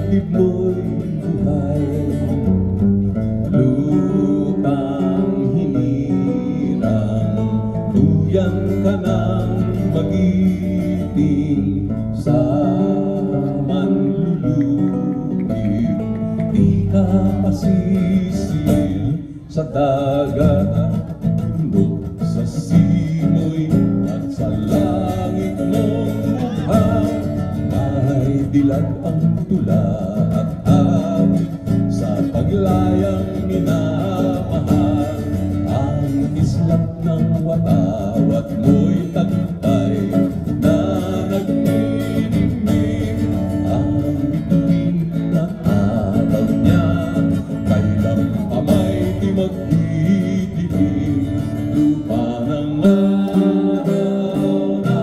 dibdib mo'y buhay, lutang hinirang, tuyang ka ng magiting sa manlulupit. Di ka pasisil sa dagat at bundok, sa simoy at sa langit mong buhay. May dilag ang tula at hangin sa paglayang minamahal. Ang islap ng watawat mo'y tagumpay na nagninimik. Ang bituin na araw niya, kailang pamay di magdidilim. Lupa ng araw na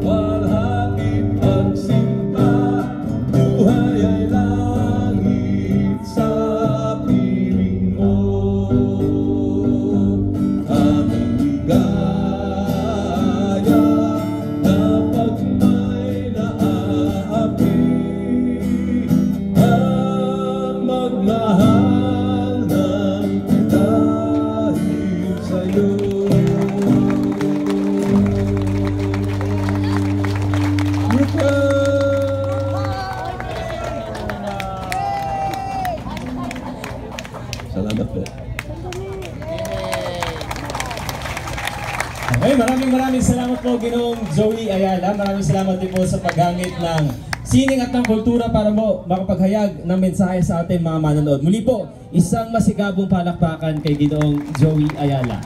walhati pagsinta, buhay ay langit sa piling mo. Aming ligaya na pag may naaapi, ang magmahal ng dahil sa'yo. Salamat po. Okay, maraming salamat po Ginoong Joey Ayala. Maraming salamat din po sa paghangit ng sining at ng kultura para mo makapaghayag ng mensahe sa ating mga manonood. Muli po, isang masigabong palakpakan kay Ginoong Joey Ayala.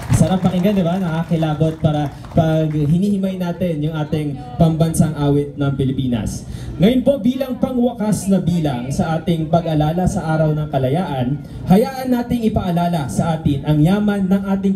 Sarap pakinggan, di ba? Nakakilabot para pag hinihimay natin yung ating pambansang awit ng Pilipinas. Ngayon po, bilang pangwakas na bilang sa ating pag-alala sa Araw ng Kalayaan, hayaan nating ipaalala sa atin ang yaman ng ating